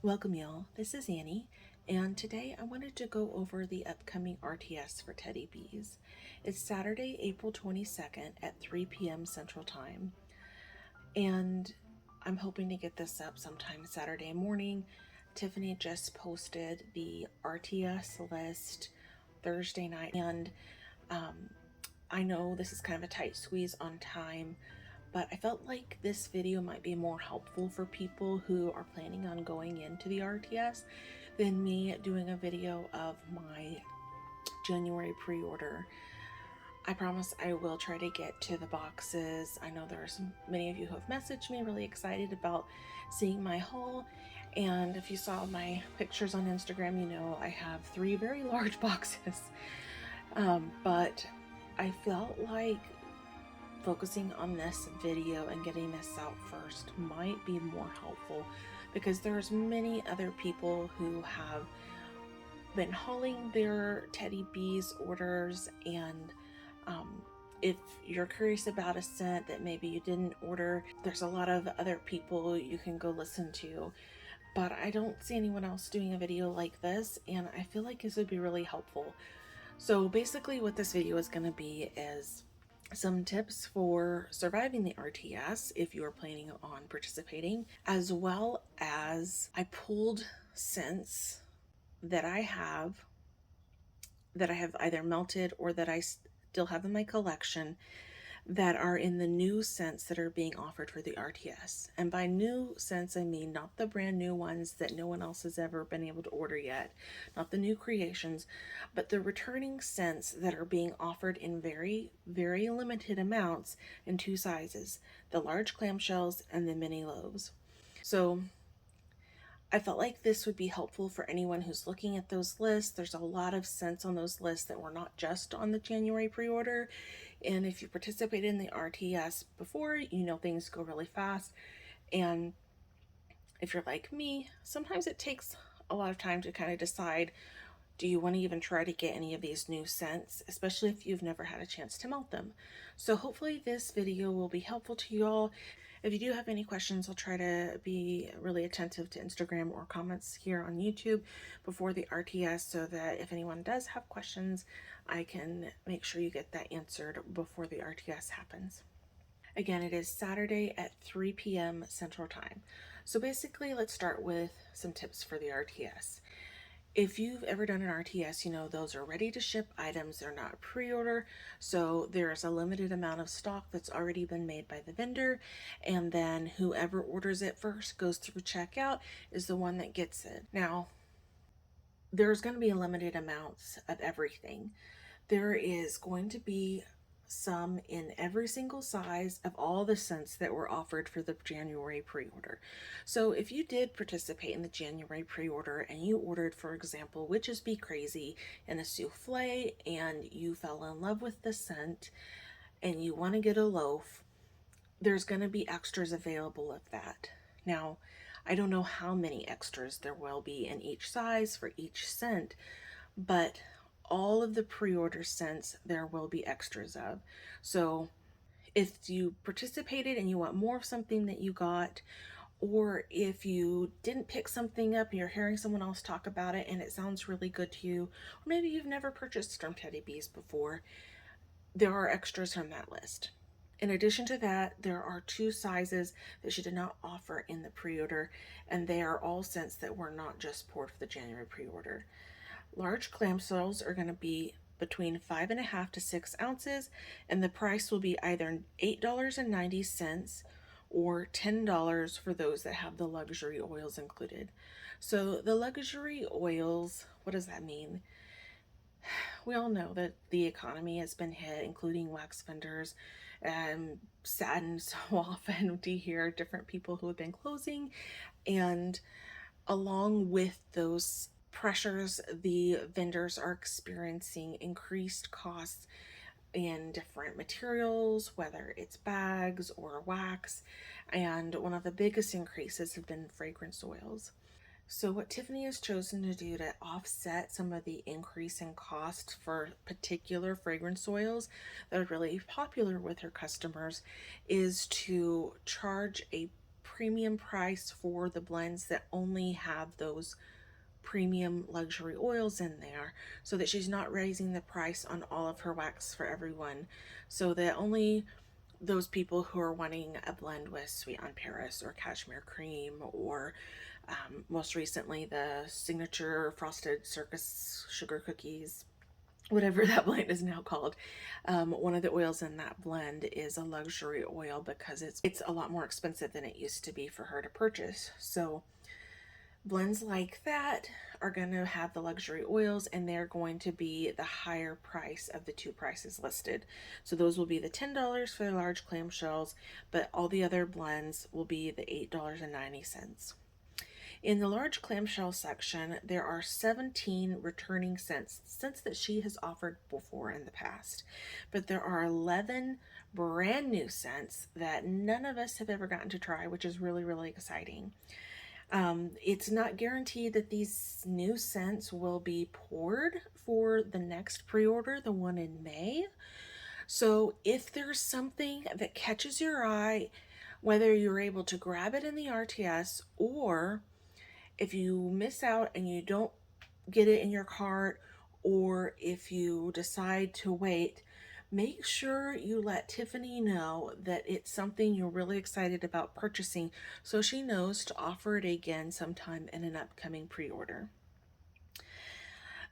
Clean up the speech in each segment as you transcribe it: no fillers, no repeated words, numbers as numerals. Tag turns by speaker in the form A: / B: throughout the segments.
A: Welcome y'all, this is Annie, and today I wanted to go over the upcoming RTS for Teddy Bees. It's Saturday, April 22nd at 3 p.m. Central Time, and I'm hoping to get this up sometime Saturday morning. Tiffany just posted the RTS list Thursday night, and I know this is kind of a tight squeeze on time, but I felt like this video might be more helpful for people who are planning on going into the RTS than me doing a video of my January pre-order. I promise I will try to get to the boxes. I know there are many of you who have messaged me really excited about seeing my haul, and if you saw my pictures on Instagram, you know I have 3 very large boxes. But I felt like focusing on this video and getting this out first might be more helpful because there's many other people who have been hauling their Teddy Bees orders, and if you're curious about a scent that maybe you didn't order, there's a lot of other people you can go listen to, but I don't see anyone else doing a video like this, and I feel like this would be really helpful. So basically what this video is going to be is some tips for surviving the RTS if you are planning on participating, as well as I pulled scents that I have either melted or that I still have in my collection that are in the new scents that are being offered for the RTS. And by new scents, I mean not the brand new ones that no one else has ever been able to order yet, not the new creations, but the returning scents that are being offered in very, very limited amounts in 2 sizes, the large clamshells and the mini loaves. So I felt like this would be helpful for anyone who's looking at those lists. There's a lot of scents on those lists that were not just on the January pre-order. And if you participated in the RTS before, you know things go really fast. And if you're like me, sometimes it takes a lot of time to kind of decide, do you want to even try to get any of these new scents, especially if you've never had a chance to melt them. So hopefully this video will be helpful to you all. If you do have any questions, I'll try to be really attentive to Instagram or comments here on YouTube before the RTS, so that if anyone does have questions, I can make sure you get that answered before the RTS happens. Again, it is Saturday at 3 p.m. Central Time. So basically, let's start with some tips for the RTS. If you've ever done an RTS, you know those are ready to ship items. They're not pre-order, so there's a limited amount of stock that's already been made by the vendor, and then whoever orders it first goes through checkout is the one that gets it. Now, there's going to be limited amounts of everything. There is going to be some in every single size of all the scents that were offered for the January pre-order. So if you did participate in the January pre-order and you ordered, for example, Witches Be Crazy and a souffle, and you fell in love with the scent and you want to get a loaf, there's going to be extras available of that. Now, I don't know how many extras there will be in each size for each scent, but all of the pre-order scents there will be extras of. So if you participated and you want more of something that you got, or if you didn't pick something up and you're hearing someone else talk about it and it sounds really good to you, or maybe you've never purchased from Teddy Bees before, there are extras from that list. In addition to that, there are 2 sizes that she did not offer in the pre-order, and they are all scents that were not just poured for the January pre-order. Large clamshells are going to be between 5.5 to 6 ounces, and the price will be either $8.90 or $10 for those that have the luxury oils included. So the luxury oils, what does that mean? We all know that the economy has been hit, including wax vendors, and saddened so often to hear different people who have been closing. And along with those pressures, the vendors are experiencing increased costs in different materials, whether it's bags or wax, and one of the biggest increases have been fragrance oils. So what Tiffany has chosen to do to offset some of the increase in cost for particular fragrance oils that are really popular with her customers is to charge a premium price for the blends that only have those premium luxury oils in there, so that she's not raising the price on all of her wax for everyone, so that only those people who are wanting a blend with sweet on Paris or cashmere cream, or most recently the signature frosted circus sugar cookies, whatever that blend is now called. One of the oils in that blend is a luxury oil because it's a lot more expensive than it used to be for her to purchase. So blends like that are going to have the luxury oils, and they're going to be the higher price of the two prices listed. So those will be the $10 for the large clamshells, but all the other blends will be the $8.90. In the large clamshell section, there are 17 returning scents that she has offered before in the past, but there are 11 brand new scents that none of us have ever gotten to try, which is really, really exciting. It's not guaranteed that these new scents will be poured for the next pre-order, the one in May. So if there's something that catches your eye, whether you're able to grab it in the RTS, or if you miss out and you don't get it in your cart, or if you decide to wait, make sure you let Tiffany know that it's something you're really excited about purchasing, so she knows to offer it again sometime in an upcoming pre-order.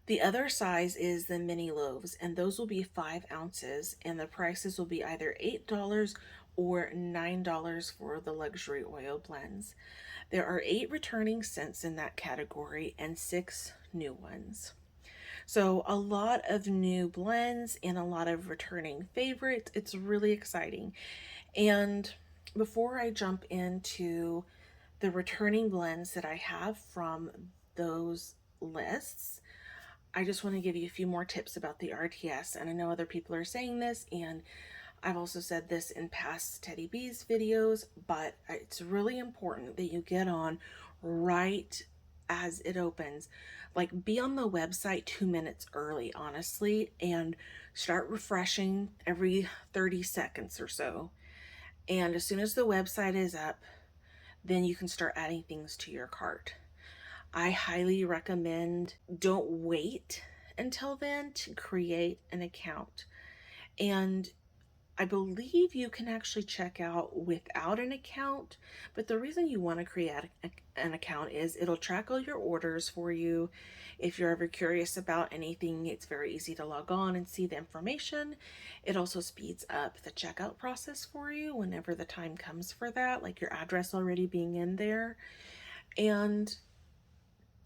A: The other size is the mini loaves, and those will be 5 ounces, and the prices will be either $8 or $9 for the luxury oil blends. There are 8 returning scents in that category and 6 new ones. So a lot of new blends and a lot of returning favorites. It's really exciting. And before I jump into the returning blends that I have from those lists, I just want to give you a few more tips about the RTS. And I know other people are saying this, and I've also said this in past Teddy Bees videos, but it's really important that you get on right as it opens. Like, be on the website 2 minutes early, honestly, and start refreshing every 30 seconds or so. And as soon as the website is up, then you can start adding things to your cart. I highly recommend don't wait until then to create an account. And I believe you can actually check out without an account, but the reason you want to create an account is it'll track all your orders for you. If you're ever curious about anything, it's very easy to log on and see the information. It also speeds up the checkout process for you whenever the time comes for that, like your address already being in there. And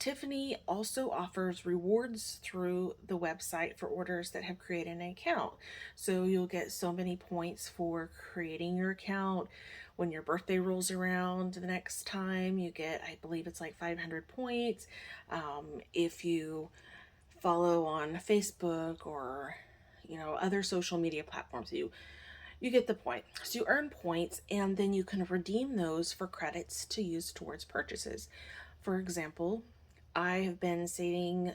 A: Tiffany also offers rewards through the website for orders that have created an account. So you'll get so many points for creating your account. When your birthday rolls around the next time, you get, I believe it's like 500 points. If you follow on Facebook or other social media platforms, you get the point. So you earn points, and then you can redeem those for credits to use towards purchases. For example, I have been saving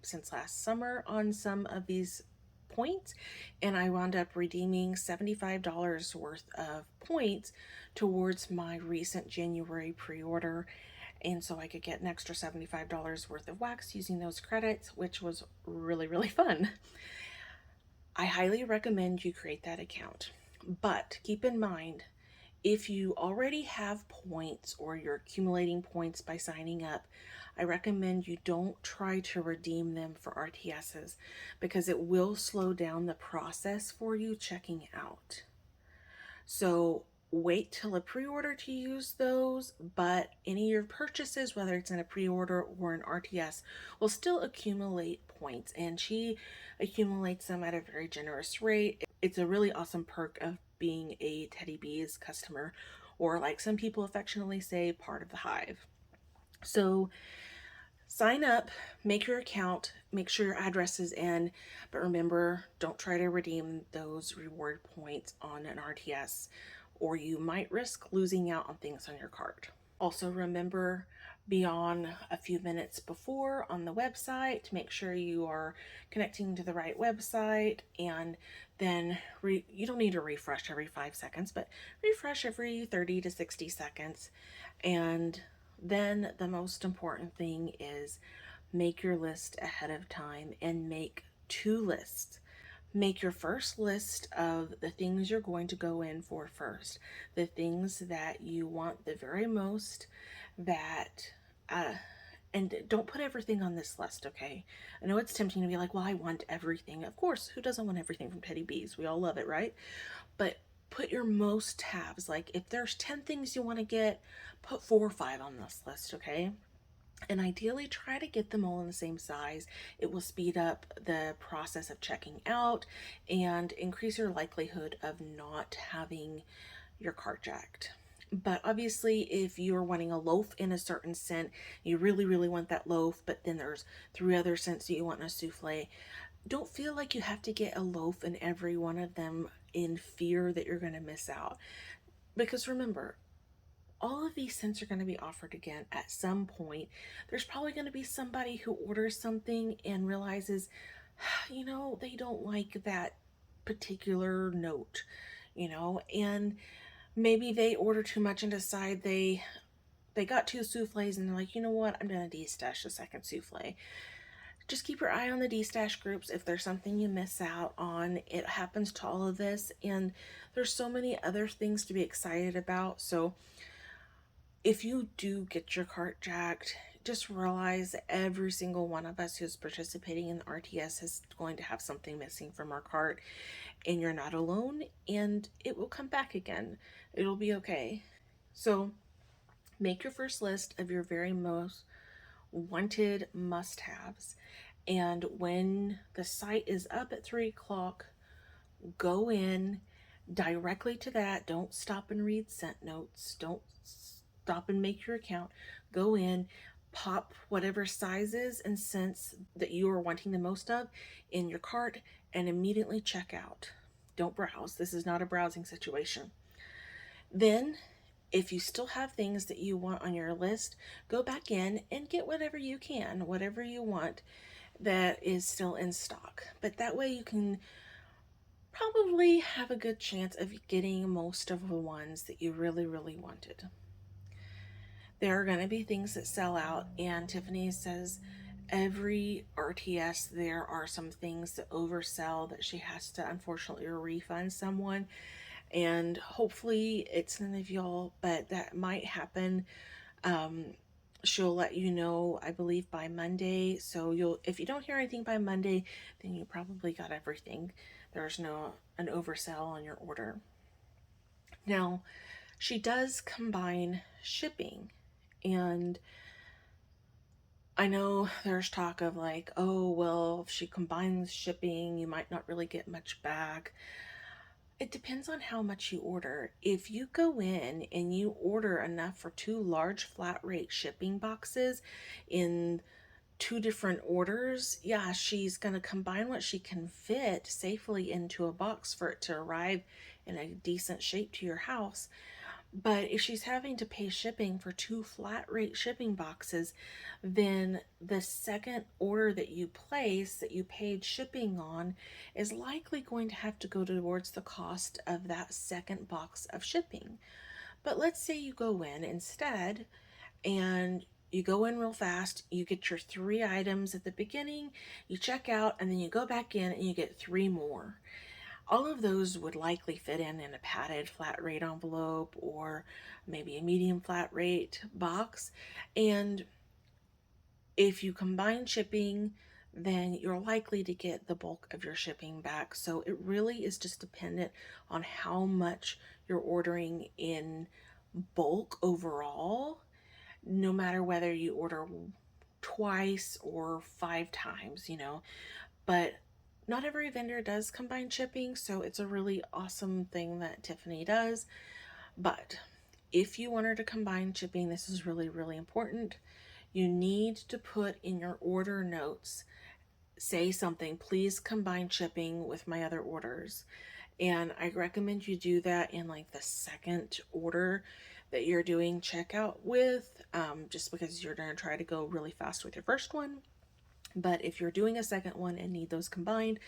A: since last summer on some of these points, and I wound up redeeming $75 worth of points towards my recent January pre-order. And so I could get an extra $75 worth of wax using those credits, which was really, really fun. I highly recommend you create that account. But keep in mind, if you already have points or you're accumulating points by signing up, I recommend you don't try to redeem them for RTSs, because it will slow down the process for you checking out. So wait till a pre-order to use those, but any of your purchases, whether it's in a pre-order or an RTS, will still accumulate points, and she accumulates them at a very generous rate. It's a really awesome perk of being a Teddy Bees customer, or like some people affectionately say, part of the hive. So sign up, make your account, make sure your address is in, but remember, don't try to redeem those reward points on an RTS, or you might risk losing out on things on your cart. Also remember, be on a few minutes before on the website to make sure you are connecting to the right website, and then you don't need to refresh every 5 seconds, but refresh every 30 to 60 seconds. And then the most important thing is make your list ahead of time and make two lists. Make your first list of the things you're going to go in for first, the things that you want the very most, that uh, and don't put everything on this list, okay? I know it's tempting to be like, well, I want everything. Of course, who doesn't want everything from Teddy B's? We all love it, right? But put your most haves. Like if there's 10 things you want to get, put 4 or 5 on this list, okay? And ideally try to get them all in the same size. It will speed up the process of checking out and increase your likelihood of not having your cart jacked. But obviously, if you're wanting a loaf in a certain scent, you really, really want that loaf, but then there's 3 other scents that you want in a souffle, don't feel like you have to get a loaf in every one of them in fear that you're going to miss out. Because remember, all of these scents are going to be offered again at some point. There's probably going to be somebody who orders something and realizes, they don't like that particular note, and maybe they order too much and decide they got 2 souffles and they're like, you know what, I'm gonna de-stash the second souffle. Just keep your eye on the de-stash groups. If there's something you miss out on, it happens to all of this, and there's so many other things to be excited about. So if you do get your cart jacked, just realize every single one of us who's participating in the RTS is going to have something missing from our cart, and you're not alone, and it will come back again. It'll be okay. So make your first list of your very most wanted must haves. And when the site is up at 3 o'clock, go in directly to that. Don't stop and read scent notes. Don't stop and make your account. Go in, pop whatever sizes and scents that you are wanting the most of in your cart, and immediately check out. Don't browse. This is not a browsing situation. Then, if you still have things that you want on your list, go back in and get whatever you can, whatever you want that is still in stock. But that way you can probably have a good chance of getting most of the ones that you really, really wanted. There are going to be things that sell out, and Tiffany says every RTS there are some things that oversell that she has to unfortunately refund someone, and hopefully it's none of y'all, but that might happen. um, she'll let you know, I believe, by Monday. So if you don't hear anything by Monday, then you probably got everything. There's no an oversell on your order. Now, she does combine shipping, and I know there's talk of like, oh, well, if she combines shipping, you might not really get much back. It depends on how much you order. If you go in and you order enough for 2 large flat rate shipping boxes in 2 different orders, yeah, she's going to combine what she can fit safely into a box for it to arrive in a decent shape to your house. But if she's having to pay shipping for 2 flat rate shipping boxes, then the second order that you place that you paid shipping on is likely going to have to go towards the cost of that second box of shipping. But let's say you go in instead and you go in real fast, you get your 3 items at the beginning, you check out, and then you go back in and you get 3 more. All of those would likely fit in a padded flat rate envelope or maybe a medium flat rate box. And if you combine shipping, then you're likely to get the bulk of your shipping back. So it really is just dependent on how much you're ordering in bulk overall, no matter whether you order twice or 5 times. But not every vendor does combine shipping, so it's a really awesome thing that Tiffany does. But if you want her to combine shipping, this is really, really important. You need to put in your order notes, say something, please combine shipping with my other orders. And I recommend you do that in like the second order, that you're doing checkout with, just because you're going to try to go really fast with your first one. But if you're doing a second one and need those combined,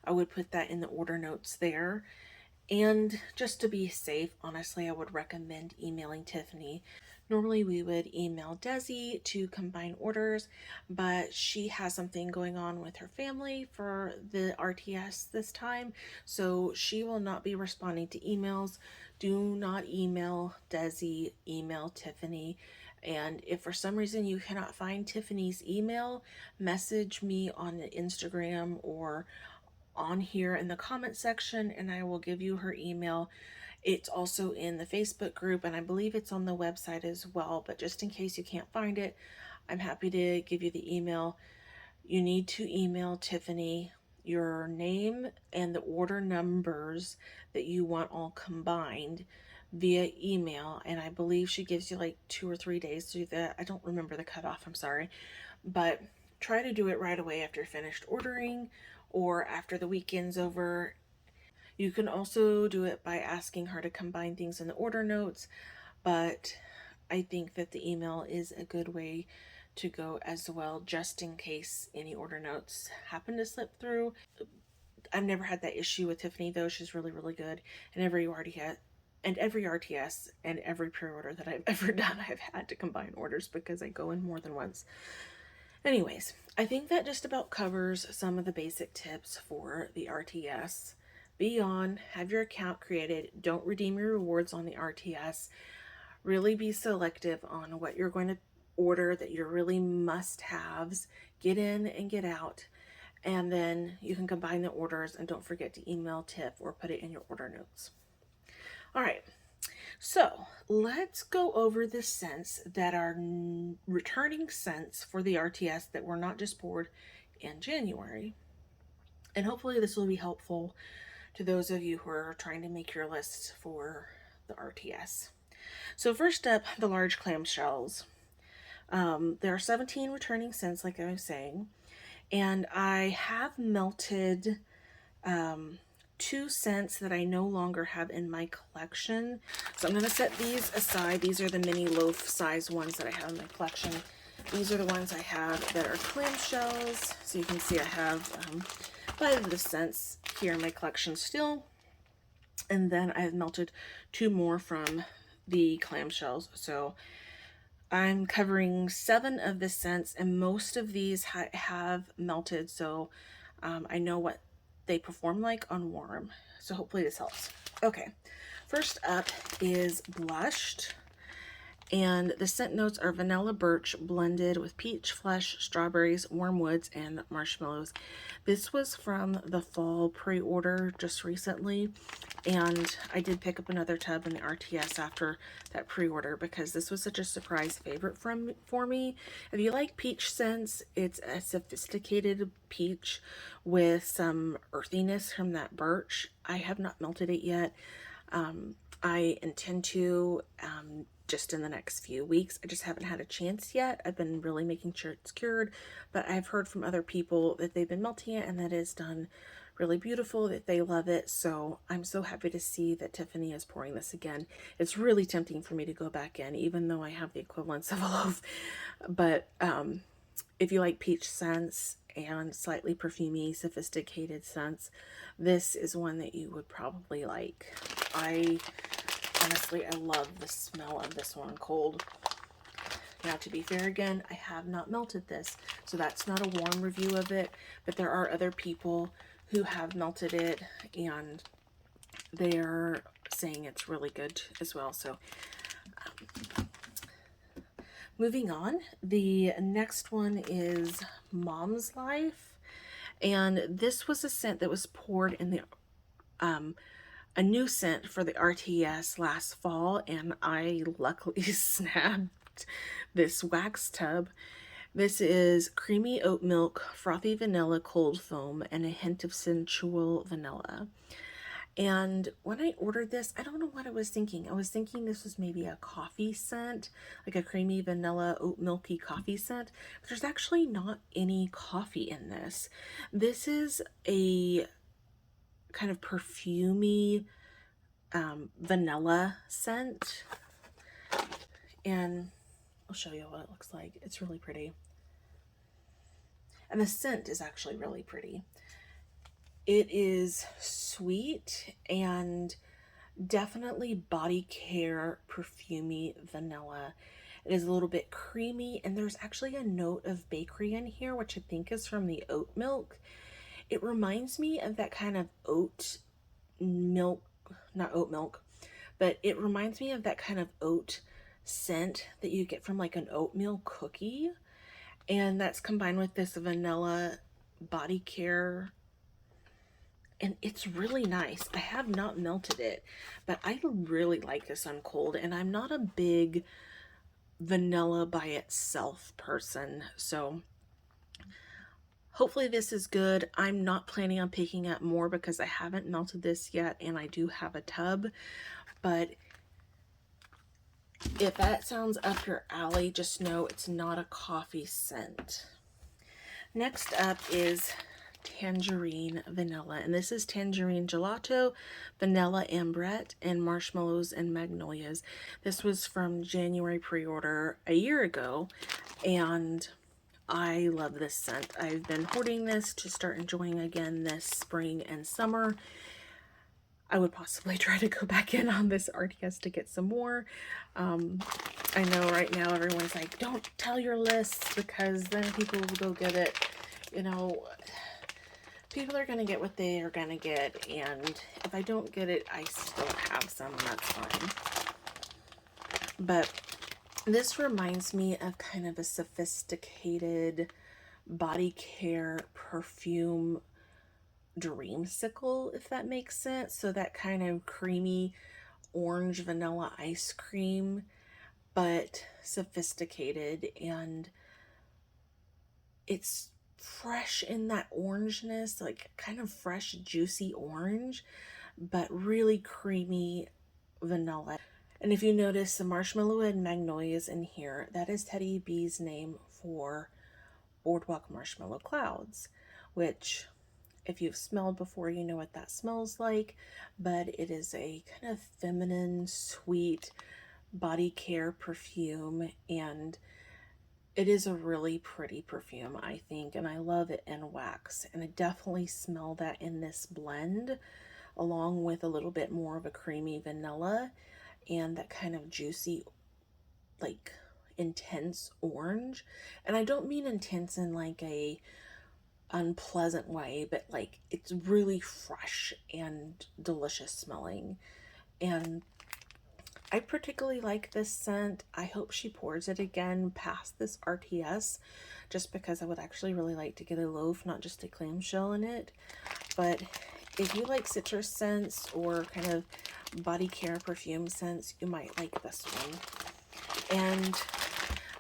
A: I would put that in the order notes there. And just to be safe, honestly, I would recommend emailing Tiffany. Normally, we would email Desi to combine orders, but she has something going on with her family for the RTS this time, so she will not be responding to emails. Do not email Desi, email Tiffany. And if for some reason you cannot find Tiffany's email, message me on Instagram or on here in the comment section, and I will give you her email. It's also in the Facebook group, and I believe it's on the website as well. But just in case you can't find it, I'm happy to give you the email. You need to email Tiffany your name and the order numbers that you want all combined via email. And I believe she gives you like 2 or 3 days to do that. I don't remember the cutoff, I'm sorry. But try to do it right away after finished ordering or after the weekend's over. You can also do it by asking her to combine things in the order notes, but I think that the email is a good way to go as well, just in case any order notes happen to slip through. I've never had that issue with Tiffany though. She's really, really good. And every RTS and every pre-order that I've ever done, I've had to combine orders because I go in more than once. Anyways, I think that just about covers some of the basic tips for the RTS. Be on, have your account created, don't redeem your rewards on the RTS. Really be selective on what you're going to order that you're really must-haves. Get in and get out. And then you can combine the orders, and don't forget to email Tiff or put it in your order notes. All right, so let's go over the scents that are returning scents for the RTS that were not just poured in January. And hopefully this will be helpful to those of you who are trying to make your lists for the RTS. So first up, the large clamshells. There are 17 returning scents, like I was saying, and I have melted 2 scents that I no longer have in my collection. So I'm going to set these aside. These are the mini loaf size ones that I have in my collection. These are the ones I have that are clamshells. So you can see I have 5 of the scents here in my collection still. And then I've melted 2 more from the clamshells. So I'm covering 7 of the scents, and most of these have melted. So I know what they perform like on warm. So hopefully this helps. Okay, first up is Blushed. And the scent notes are vanilla birch blended with peach flesh, strawberries, warm woods, and marshmallows. This was from the fall pre-order just recently, and I did pick up another tub in the RTS after that pre-order because this was such a surprise favorite for me. If you like peach scents, it's a sophisticated peach with some earthiness from that birch. I have not melted it yet. I intend to just in the next few weeks. I just haven't had a chance yet. I've been really making sure it's cured, but I've heard from other people that they've been melting it and that it's done really beautiful, that they love it. So I'm so happy to see that Tiffany is pouring this again. It's really tempting for me to go back in, even though I have the equivalence of a loaf. But if you like peach scents and slightly perfumey, sophisticated scents, this is one that you would probably like. Honestly, I love the smell of this one cold. Now, to be fair again, I have not melted this, so that's not a warm review of it, but there are other people who have melted it, and they're saying it's really good as well. So, moving on, the next one is Mom's Life, and this was a scent that was poured in the a new scent for the RTS last fall, and I luckily snagged this wax tub. This is creamy oat milk, frothy vanilla cold foam, and a hint of sensual vanilla. And when I ordered this, I don't know what I was thinking. I was thinking this was maybe a coffee scent, like a creamy vanilla oat milky coffee scent, but there's actually not any coffee in this. This is a kind of perfumey vanilla scent. And I'll show you what it looks like. It's really pretty. And the scent is actually really pretty. It is sweet and definitely body care, perfumey vanilla. It is a little bit creamy, and there's actually a note of bakery in here, which I think is from the oat milk. It reminds me of that kind of oat milk, not oat milk, but it reminds me of that kind of oat scent that you get from like an oatmeal cookie. And that's combined with this vanilla body care, and it's really nice. I have not melted it, but I really like this on cold, and I'm not a big vanilla by itself person, so hopefully this is good. I'm not planning on picking up more because I haven't melted this yet, and I do have a tub, but if that sounds up your alley, just know it's not a coffee scent. Next up is tangerine vanilla, and this is tangerine gelato, vanilla ambrette, and marshmallows and magnolias. This was from January pre-order a year ago, and I love this scent. I've been hoarding this to start enjoying again this spring and summer. I would possibly try to go back in on this RTS to get some more. I know right now everyone's like, don't tell your lists because then people will go get it. You know, people are going to get what they are going to get, and if I don't get it, I still have some, and that's fine. But this reminds me of kind of a sophisticated body care perfume dreamsicle, if that makes sense. So that kind of creamy orange vanilla ice cream, but sophisticated, and it's fresh in that orangeness, like kind of fresh juicy orange, but really creamy vanilla. And if you notice the marshmallow and magnolias in here, that is Teddy B's name for Boardwalk Marshmallow Clouds, which if you've smelled before, you know what that smells like, but it is a kind of feminine, sweet body care perfume, and it is a really pretty perfume, I think, and I love it in wax, and I definitely smell that in this blend, along with a little bit more of a creamy vanilla and that kind of juicy, like intense orange. And I don't mean intense in like a unpleasant way, but like it's really fresh and delicious smelling. And I particularly like this scent. I hope she pours it again past this RTS, just because I would actually really like to get a loaf, not just a clamshell in it. But if you like citrus scents or kind of body care perfume scents, you might like this one. And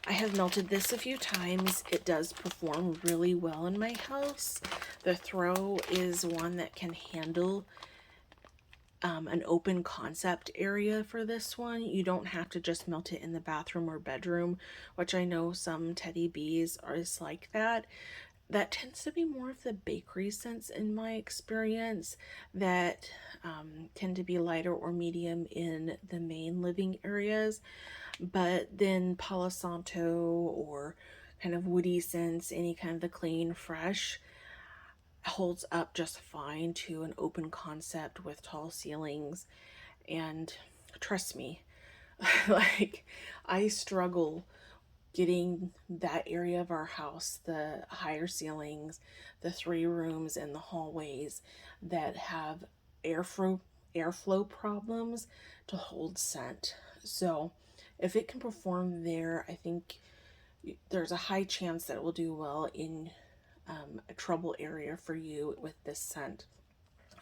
A: I have melted this a few times. It does perform really well in my house. The throw is one that can handle an open concept area for this one. You don't have to just melt it in the bathroom or bedroom, which I know some Teddy B's are like that. That tends to be more of the bakery scents in my experience that tend to be lighter or medium in the main living areas. But then Palo Santo or kind of woody scents, any kind of the clean, fresh, holds up just fine to an open concept with tall ceilings. And trust me, like I struggle getting that area of our house, the higher ceilings, the 3 rooms and the hallways that have airflow problems, to hold scent. So if it can perform there, I think there's a high chance that it will do well in a trouble area for you with this scent.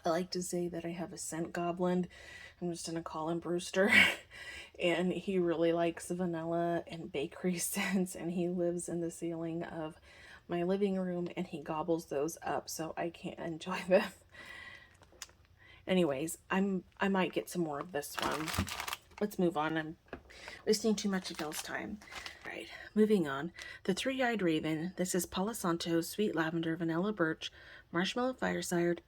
A: I like to say that I have a scent goblin. I'm just gonna call him Brewster. And he really likes vanilla and bakery scents, and he lives in the ceiling of my living room and he gobbles those up so I can't enjoy them. Anyways, I might get some more of this one. Let's move on. I'm wasting too much of y'all's time. All right, moving on. The Three-Eyed Raven. This is Palo Santo, Sweet Lavender, Vanilla Birch, Marshmallow Fireside,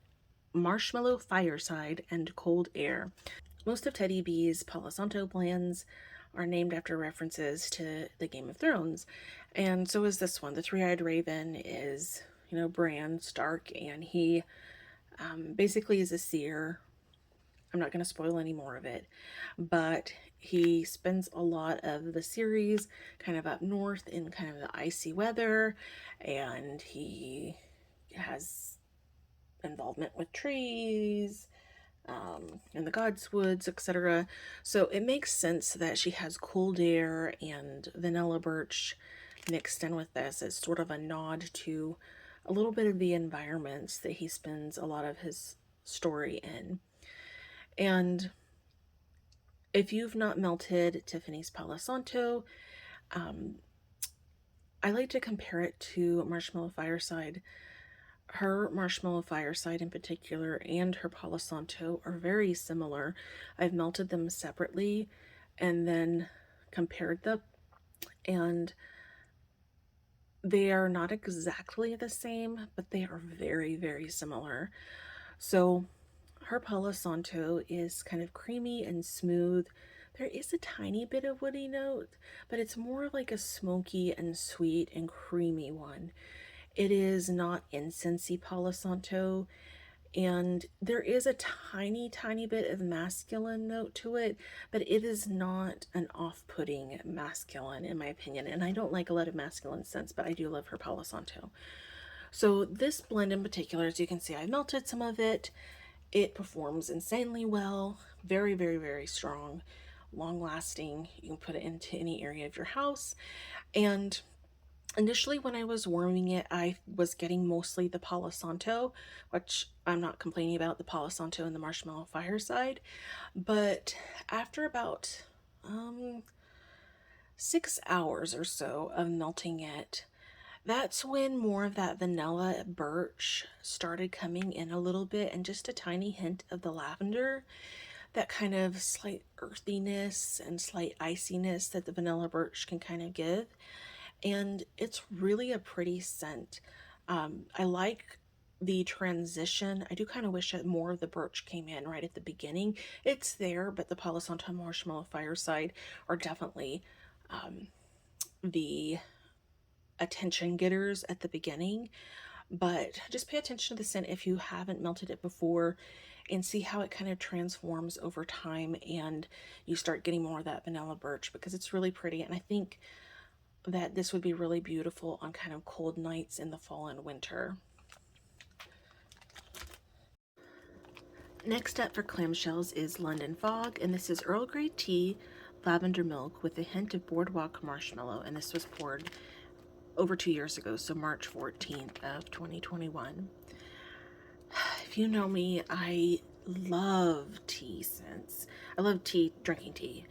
A: and Cold Air. Most of Teddy B's Palo Santo blends are named after references to the Game of Thrones. And so is this one. The Three-Eyed Raven is, Bran Stark, and he basically is a seer. I'm not going to spoil any more of it, but he spends a lot of the series kind of up north in kind of the icy weather, and he has involvement with trees, in the God's Woods, etc. So it makes sense that she has cold air and vanilla birch mixed in with this. It's sort of a nod to a little bit of the environments that he spends a lot of his story in. And if you've not melted Tiffany's Palo Santo, I like to compare it to Marshmallow Fireside. Her Marshmallow Fireside in particular and her Palo Santo are very similar. I've melted them separately and then compared them, and they are not exactly the same, but they are very, very similar. So her Palo Santo is kind of creamy and smooth. There is a tiny bit of woody note, but it's more like a smoky and sweet and creamy one. It is not incensey Palo Santo, and there is a tiny, tiny bit of masculine note to it, but it is not an off-putting masculine, in my opinion. And I don't like a lot of masculine scents, but I do love her Palo Santo. So this blend in particular, as you can see, I melted some of it. It performs insanely well, very, very, very strong, long lasting. You can put it into any area of your house. And initially, when I was warming it, I was getting mostly the Palo Santo, which I'm not complaining about the Palo Santo and the Marshmallow Fireside. But after about 6 hours or so of melting it, that's when more of that vanilla birch started coming in a little bit, and just a tiny hint of the lavender, that kind of slight earthiness and slight iciness that the vanilla birch can kind of give. And it's really a pretty scent. I like the transition. I do kind of wish that more of the birch came in right at the beginning. It's there, but the Palo Santo Marshmallow Fireside are definitely the attention getters at the beginning. But just pay attention to the scent if you haven't melted it before, and see how it kind of transforms over time and you start getting more of that vanilla birch, because it's really pretty. And I think that this would be really beautiful on kind of cold nights in the fall and winter. Next up for clamshells is London Fog, and this is Earl Grey tea, lavender milk with a hint of boardwalk marshmallow, and this was poured over 2 years ago, so March 14th of 2021. If you know me, I love tea scents. I love tea, drinking tea,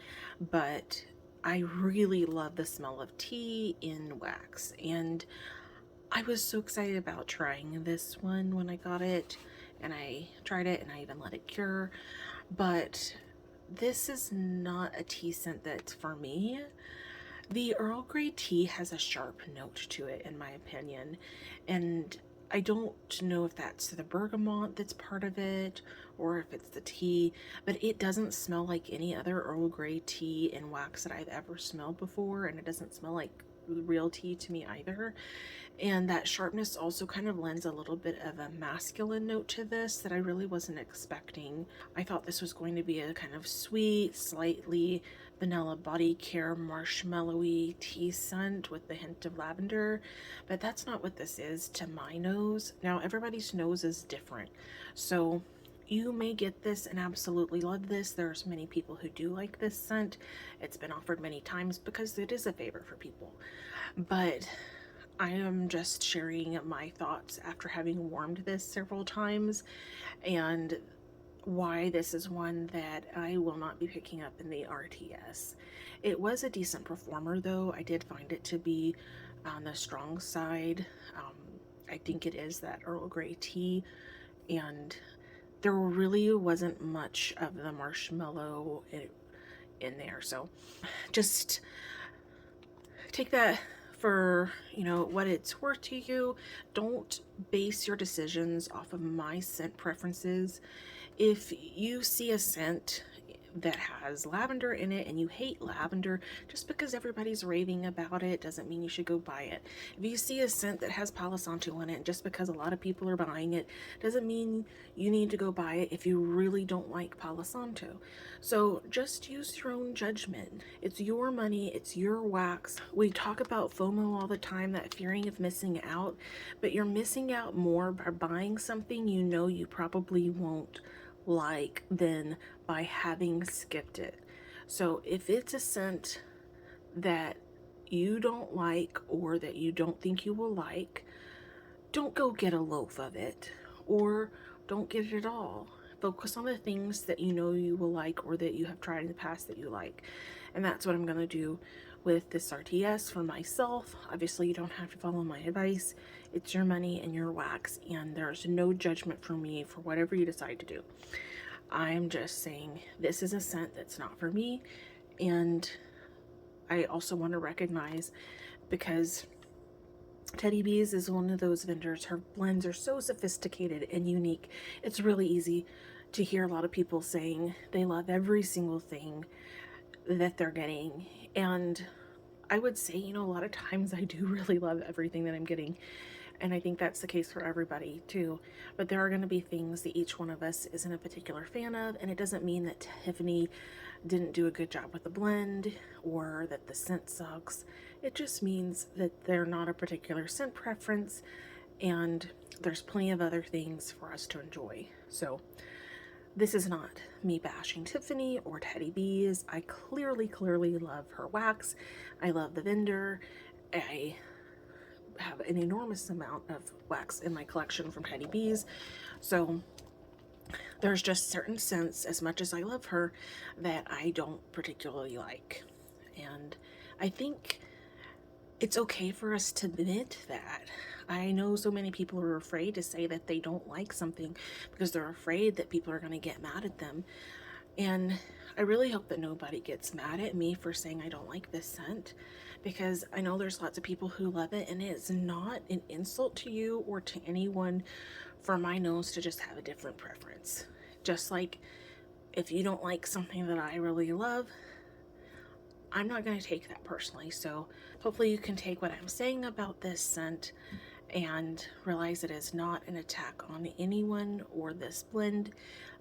A: but I really love the smell of tea in wax, and I was so excited about trying this one when I got it, and I tried it and I even let it cure, but this is not a tea scent that's for me. The Earl Grey tea has a sharp note to it, in my opinion, and I don't know if that's the bergamot that's part of it or if it's the tea, but it doesn't smell like any other Earl Grey tea in wax that I've ever smelled before, and it doesn't smell like real tea to me either. And that sharpness also kind of lends a little bit of a masculine note to this that I really wasn't expecting. I thought this was going to be a kind of sweet, slightly vanilla body care, marshmallowy tea scent with the hint of lavender, but that's not what this is to my nose. Now, everybody's nose is different, so you may get this and absolutely love this. There's many people who do like this scent. It's been offered many times because it is a favorite for people, but I am just sharing my thoughts after having warmed this several times, and why this is one that I will not be picking up in the RTS. It was a decent performer, though. I did find it to be on the strong side. I think it is that Earl Grey tea, and there really wasn't much of the marshmallow in there. So just take that for what it's worth to you. Don't base your decisions off of my scent preferences. If you see a scent that has lavender in it and you hate lavender, just because everybody's raving about it doesn't mean you should go buy it. If you see a scent that has Palo Santo on it, just because a lot of people are buying it doesn't mean you need to go buy it if you really don't like Palo Santo. So just use your own judgment. It's your money, it's your wax. We talk about FOMO all the time, that fearing of missing out, but you're missing out more by buying something you know you probably won't like than by having skipped it. So if it's a scent that you don't like or that you don't think you will like, don't go get a loaf of it, or don't get it at all. Focus on the things that you know you will like or that you have tried in the past that you like. And that's what I'm going to do with this RTS for myself. Obviously, you don't have to follow my advice. It's your money and your wax, and there's no judgment for me for whatever you decide to do. I'm just saying this is a scent that's not for me. And I also want to recognize, because Teddy Bees is one of those vendors, her blends are so sophisticated and unique. It's really easy to hear a lot of people saying they love every single thing that they're getting. And I would say, a lot of times I do really love everything that I'm getting. And I think that's the case for everybody too. But there are going to be things that each one of us isn't a particular fan of. And it doesn't mean that Tiffany didn't do a good job with the blend or that the scent sucks. It just means that they're not a particular scent preference. And there's plenty of other things for us to enjoy. So this is not me bashing Tiffany or Teddy Bees. I clearly love her wax. I love the vendor. I have an enormous amount of wax in my collection from Teddy Bees. So there's just certain scents, as much as I love her, that I don't particularly like. And I think it's okay for us to admit that. I know so many people are afraid to say that they don't like something because they're afraid that people are going to get mad at them. And I really hope that nobody gets mad at me for saying I don't like this scent, because I know there's lots of people who love it, and it's not an insult to you or to anyone for my nose to just have a different preference. Just like if you don't like something that I really love, I'm not going to take that personally. So hopefully you can take what I'm saying about this scent and realize it is not an attack on anyone or this blend.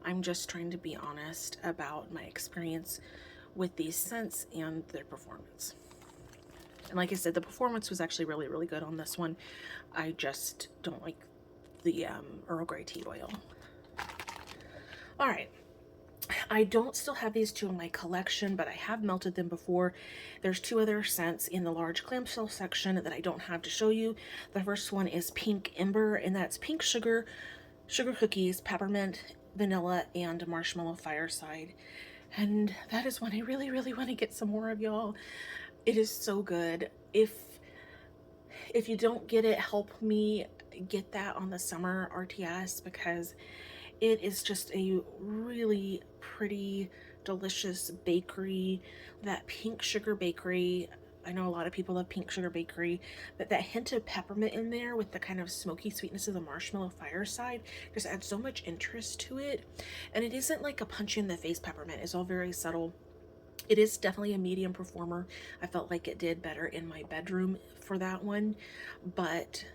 A: I'm just trying to be honest about my experience with these scents and their performance. And like I said, the performance was actually really good on this one. I just don't like the Earl Grey tea oil. All right. I don't still have these two in my collection, but I have melted them before. There's two other scents in the large clamshell section that I don't have to show you. The first one is Pink Ember, and that's pink sugar, sugar cookies, peppermint, vanilla, and marshmallow fireside. And that is one I really want to get some more of, y'all. It is so good. If you don't get it, help me get that on the summer RTS, because it is just a really pretty, delicious bakery. That pink sugar bakery, I know a lot of people love pink sugar bakery, but that hint of peppermint in there with the kind of smoky sweetness of the marshmallow fireside just adds so much interest to it. And it isn't like a punch you in the face peppermint. It's all very subtle. It is definitely a medium performer. I felt like it did better in my bedroom for that one, but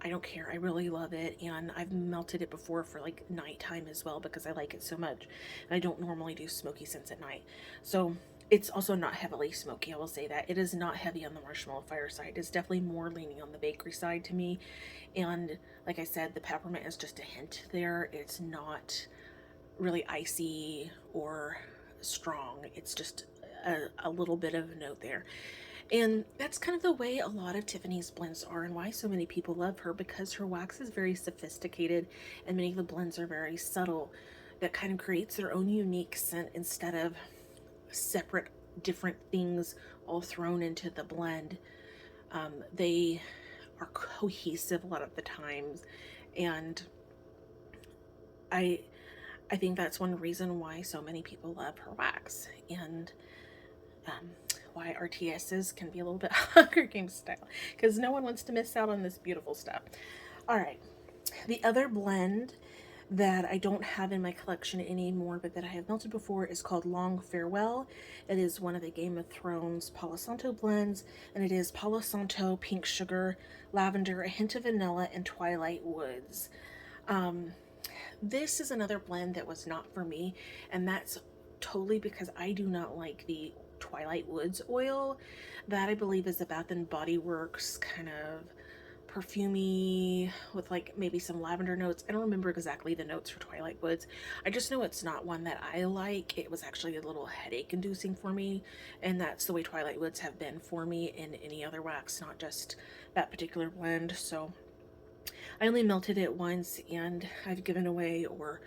A: I don't care. I really love it, and I've melted it before for like nighttime as well because I like it so much. And I don't normally do smoky scents at night. So it's also not heavily smoky, I will say that. It is not heavy on the marshmallow fireside. It's definitely more leaning on the bakery side to me. And like I said, the peppermint is just a hint there. It's not really icy or strong. It's just a little bit of a note there. And that's kind of the way a lot of Tiffany's blends are, and why so many people love her, because her wax is very sophisticated and many of the blends are very subtle. That kind of creates their own unique scent instead of separate different things all thrown into the blend. They are cohesive a lot of the times, and I think that's one reason why so many people love her wax, and why RTSs can be a little bit Hunger Games style, because no one wants to miss out on this beautiful stuff. All right, the other blend that I don't have in my collection anymore, but that I have melted before, is called Long Farewell. It is one of the Game of Thrones Palo Santo blends, and it is Palo Santo, pink sugar, lavender, a hint of vanilla, and twilight woods. This is another blend that was not for me, and that's totally because I do not like the Twilight Woods oil. That I believe is the Bath and Body Works kind of perfumey with like maybe some lavender notes. I don't remember exactly the notes for Twilight Woods. I just know it's not one that I like. It was actually a little headache inducing for me, and that's the way Twilight Woods have been for me in any other wax, not just that particular blend. So I only melted it once, and I've given away or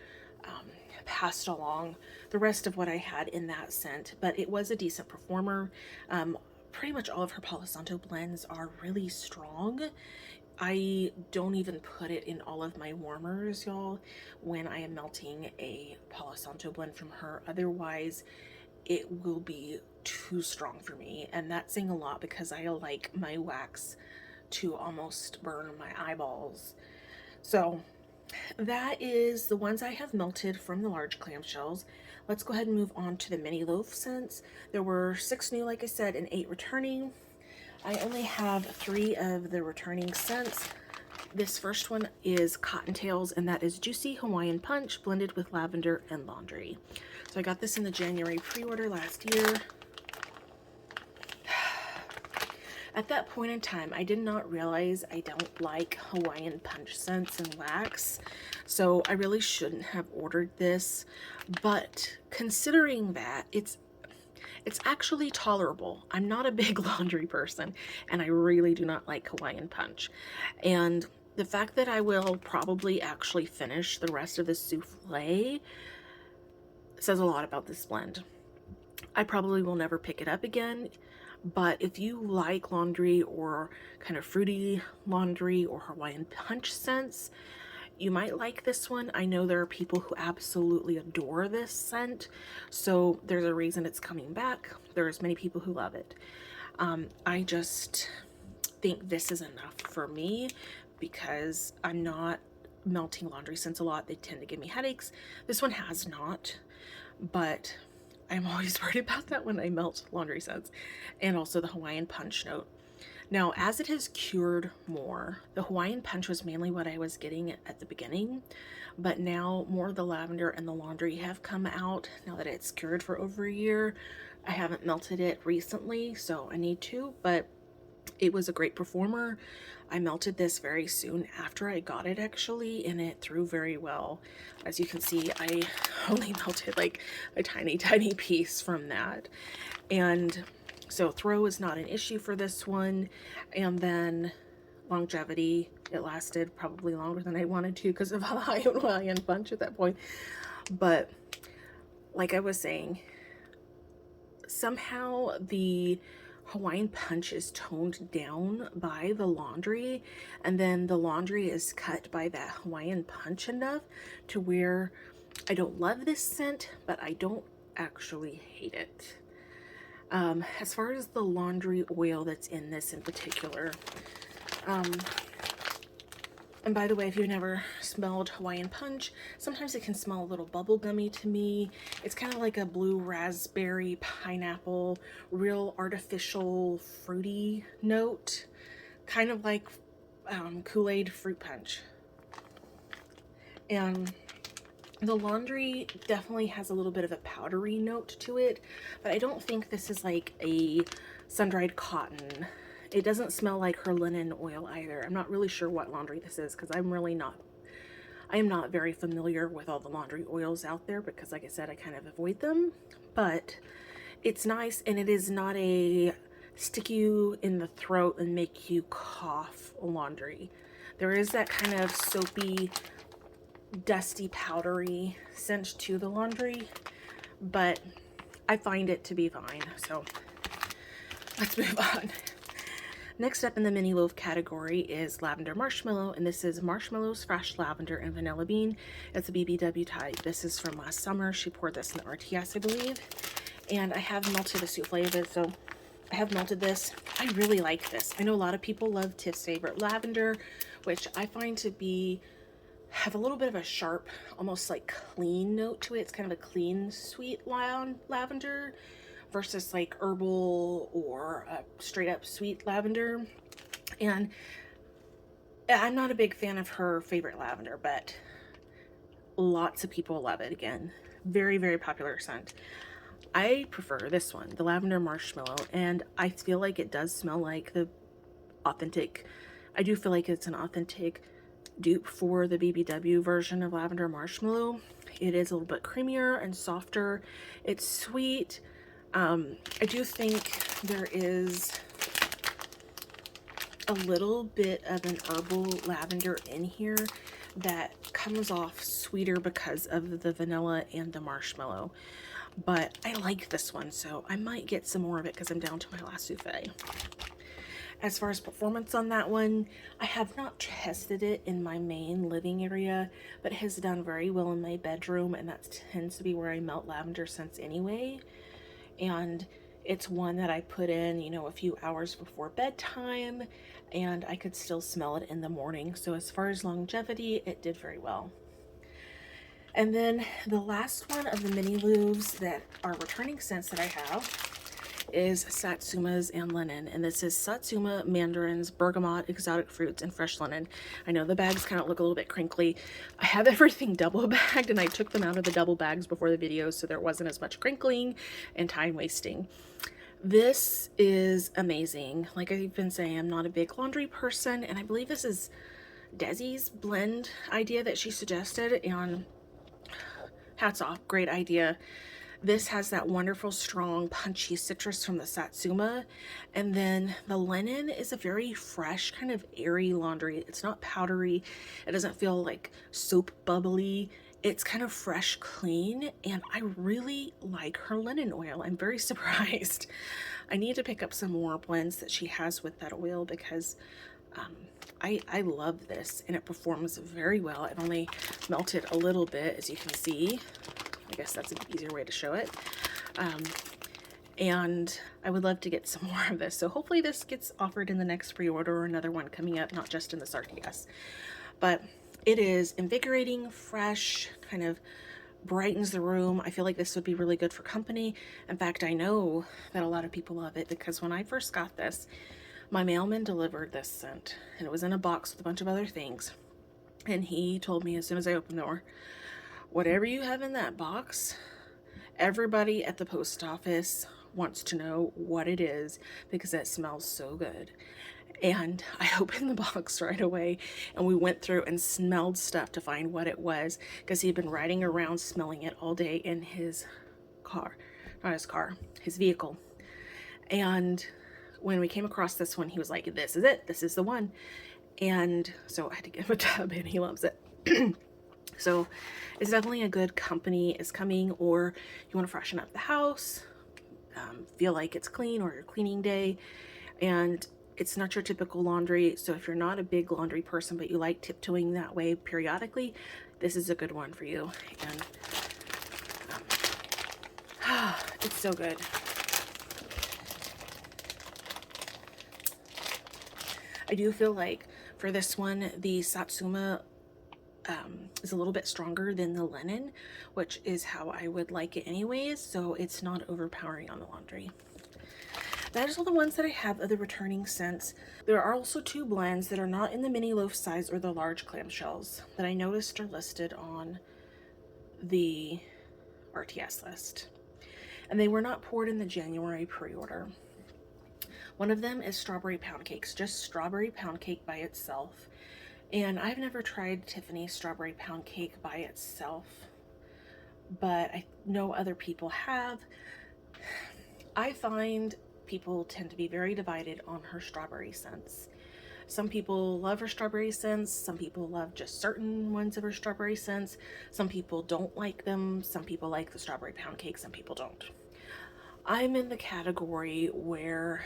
A: passed along the rest of what I had in that scent, but it was a decent performer. Pretty much all of her Palo Santo blends are really strong. I don't even put it in all of my warmers, y'all, when I am melting a Palo Santo blend from her. Otherwise, it will be too strong for me, and that's saying a lot because I like my wax to almost burn my eyeballs. So that is the ones I have melted from the large clamshells. Let's go ahead and move on to the mini loaf scents. There were 6 new, like I said, and 8 returning. I only have 3 of the returning scents. This first one is Cottontails, and that is Juicy Hawaiian Punch blended with lavender and laundry. So I got this in the January pre-order last year. At that point in time, I did not realize I don't like Hawaiian Punch scents and wax, so I really shouldn't have ordered this. But considering that, it's actually tolerable. I'm not a big laundry person, and I really do not like Hawaiian Punch. And the fact that I will probably actually finish the rest of the souffle says a lot about this blend. I probably will never pick it up again. But if you like laundry or kind of fruity laundry or Hawaiian Punch scents, you might like this one. I know there are people who absolutely adore this scent, so there's a reason it's coming back. There's many people who love it. I just think this is enough for me because I'm not melting laundry scents a lot. They tend to give me headaches. This one has not, but I'm always worried about that when I melt laundry scents, and also the Hawaiian Punch note. Now, as it has cured more, the Hawaiian Punch was mainly what I was getting at the beginning, but now more of the lavender and the laundry have come out now that it's cured for over a year. I haven't melted it recently, so I need to, but it was a great performer. I melted this very soon after I got it actually, and it threw very well. As you can see, I only melted like a tiny piece from that. And so throw is not an issue for this one. And then longevity, it lasted probably longer than I wanted to because of how high Hawaiian Punch at that point. But like I was saying, somehow the Hawaiian Punch is toned down by the laundry, and then the laundry is cut by that Hawaiian Punch enough to where I don't love this scent, but I don't actually hate it. As far as the laundry oil that's in this in particular, and by the way, if you've never smelled Hawaiian Punch, sometimes it can smell a little bubblegummy to me. It's kind of like a blue raspberry, pineapple, real artificial fruity note, kind of like Kool-Aid fruit punch. And the laundry definitely has a little bit of a powdery note to it, but I don't think this is like a sun-dried cotton. It doesn't smell like her linen oil either. I'm not really sure what laundry this is because I am not very familiar with all the laundry oils out there because, like I said, I kind of avoid them. But it's nice, and it is not a stick you in the throat and make you cough laundry. There is that kind of soapy, dusty, powdery scent to the laundry, but I find it to be fine. So let's move on. Next up in the mini loaf category is Lavender Marshmallow, and this is Marshmallows, Fresh Lavender, and Vanilla Bean. It's a BBW type. This is from last summer. She poured this in the RTS, I believe. And I have melted a souffle of it, so I have melted this. I really like this. I know a lot of people love Tiff's favorite lavender, which I find to be have a little bit of a sharp, almost like clean note to it. It's kind of a clean, sweet lavender versus like herbal or a straight up sweet lavender. And I'm not a big fan of her favorite lavender, but lots of people love it. Again, very, very popular scent. I prefer this one, the lavender marshmallow, and I feel like it does smell like the authentic, I do feel like it's an authentic dupe for the BBW version of lavender marshmallow. It is a little bit creamier and softer. It's sweet. I do think there is a little bit of an herbal lavender in here that comes off sweeter because of the vanilla and the marshmallow. But I like this one, so I might get some more of it because I'm down to my last souffle. As far as performance on that one, I have not tested it in my main living area, but it has done very well in my bedroom, and that tends to be where I melt lavender scents anyway. And it's one that I put in, you know, a few hours before bedtime, and I could still smell it in the morning. So as far as longevity, it did very well. And then the last one of the mini loaves that are returning scents that I have is Satsumas and Linen. And this is Satsuma, Mandarins, Bergamot, Exotic Fruits, and Fresh Linen. I know the bags kind of look a little bit crinkly. I have everything double bagged, and I took them out of the double bags before the video so there wasn't as much crinkling and time wasting. This is amazing. Like I've been saying, I'm not a big laundry person, and I believe this is Desi's blend idea that she suggested, and hats off, great idea. This has that wonderful, strong, punchy citrus from the Satsuma. And then the Linen is a very fresh, kind of airy laundry. It's not powdery. It doesn't feel like soap bubbly. It's kind of fresh, clean, and I really like her linen oil. I'm very surprised. I need to pick up some more blends that she has with that oil because I love this, and it performs very well. It only melted a little bit, as you can see. I guess that's an easier way to show it. And I would love to get some more of this. So hopefully this gets offered in the next pre-order or another one coming up, not just in this RTS. But it is invigorating, fresh, kind of brightens the room. I feel like this would be really good for company. In fact, I know that a lot of people love it because when I first got this, my mailman delivered this scent, and it was in a box with a bunch of other things. And he told me as soon as I opened the door, whatever you have in that box, everybody at the post office wants to know what it is because it smells so good. And I opened the box right away, and we went through and smelled stuff to find what it was because he'd been riding around smelling it all day in his car, not his car, his vehicle. And when we came across this one, he was like, this is it, this is the one. And so I had to give him a tub, and he loves it. So it's definitely a good company is coming, or you want to freshen up the house, feel like it's clean, or your cleaning day. And it's not your typical laundry, so if you're not a big laundry person but you like tiptoeing that way periodically, this is a good one for you. And it's so good. I do feel like for this one, the Satsuma is a little bit stronger than the Linen, which is how I would like it anyways, so it's not overpowering on the laundry. That is all the ones that I have of the returning scents. There are also two blends that are not in the mini loaf size or the large clamshells that I noticed are listed on the RTS list. And they were not poured in the January pre-order. One of them is strawberry pound cakes, just strawberry pound cake by itself. And I've never tried Tiffany's strawberry pound cake by itself, but I know other people have. I find people tend to be very divided on her strawberry scents. Some people love her strawberry scents. Some people love just certain ones of her strawberry scents. Some people don't like them. Some people like the strawberry pound cake. Some people don't. I'm in the category where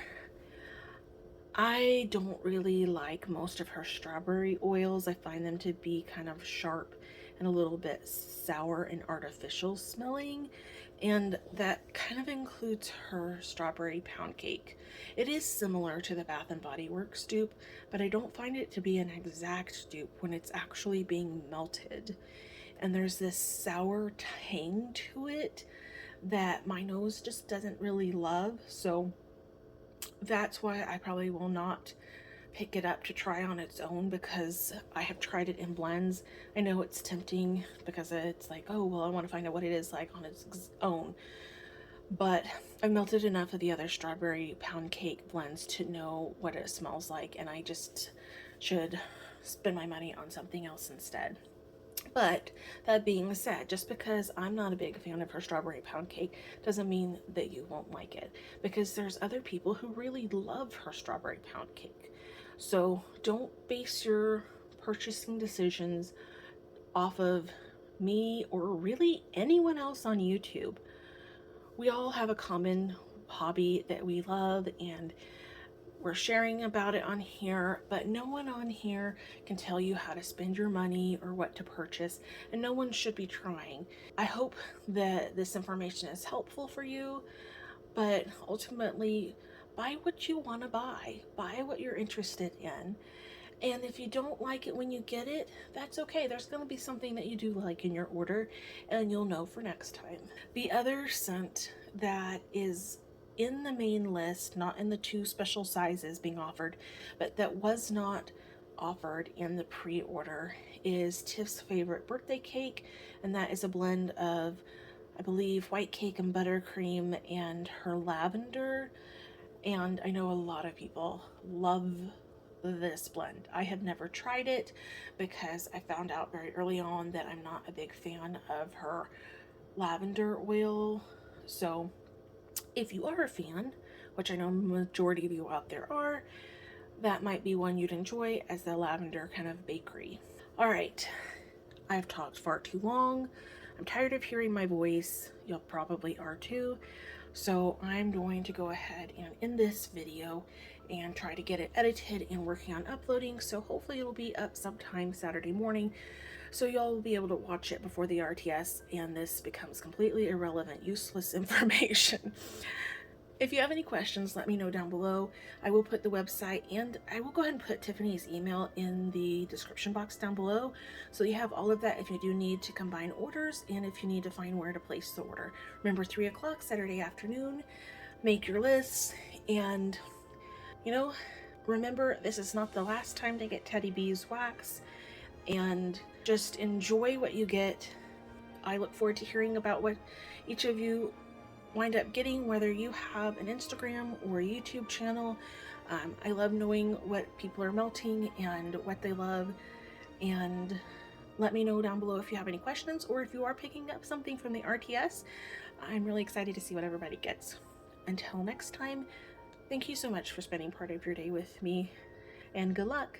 A: I don't really like most of her strawberry oils. I find them to be kind of sharp and a little bit sour and artificial smelling. And that kind of includes her strawberry pound cake. It is similar to the Bath and Body Works dupe, but I don't find it to be an exact dupe when it's actually being melted. And there's this sour tang to it that my nose just doesn't really love. So that's why I probably will not pick it up to try on its own, because I have tried it in blends. I know it's tempting because it's like, oh, well, I want to find out what it is like on its own. But I've melted enough of the other strawberry pound cake blends to know what it smells like, and I just should spend my money on something else instead. But that being said, just because I'm not a big fan of her strawberry pound cake doesn't mean that you won't like it, because there's other people who really love her strawberry pound cake. So don't base your purchasing decisions off of me or really anyone else on YouTube. We all have a common hobby that we love, and we're sharing about it on here, but no one on here can tell you how to spend your money or what to purchase, and no one should be trying. I hope that this information is helpful for you, but ultimately, buy what you want to buy what you're interested in. And if you don't like it when you get it, that's okay. There's going to be something that you do like in your order, and you'll know for next time. The other scent that is in the main list, not in the 2 special sizes being offered, but that was not offered in the pre-order, is Tiff's favorite birthday cake, and that is a blend of, I believe, white cake and buttercream and her lavender. And I know a lot of people love this blend. I have never tried it because I found out very early on that I'm not a big fan of her lavender oil. So if you are a fan, which I know majority of you out there are, that might be one you'd enjoy, as the lavender kind of bakery. All right, I've talked far too long. I'm tired of hearing my voice. You probably are too. So I'm going to go ahead and end this video and try to get it edited and working on uploading. So hopefully it'll be up sometime Saturday morning, so y'all will be able to watch it before the RTS and this becomes completely irrelevant, useless information. If you have any questions, let me know down below. I will put the website, and I will go ahead and put Tiffany's email in the description box down below, so you have all of that if you do need to combine orders and if you need to find where to place the order. Remember, 3 o'clock Saturday afternoon. Make your lists, and remember, this is not the last time to get Teddy beeswax, and just enjoy what you get. I look forward to hearing about what each of you wind up getting, whether you have an Instagram or a YouTube channel. I love knowing what people are melting and what they love, and let me know down below if you have any questions or if you are picking up something from the RTS. I'm really excited to see what everybody gets. Until next time, thank you so much for spending part of your day with me, and good luck!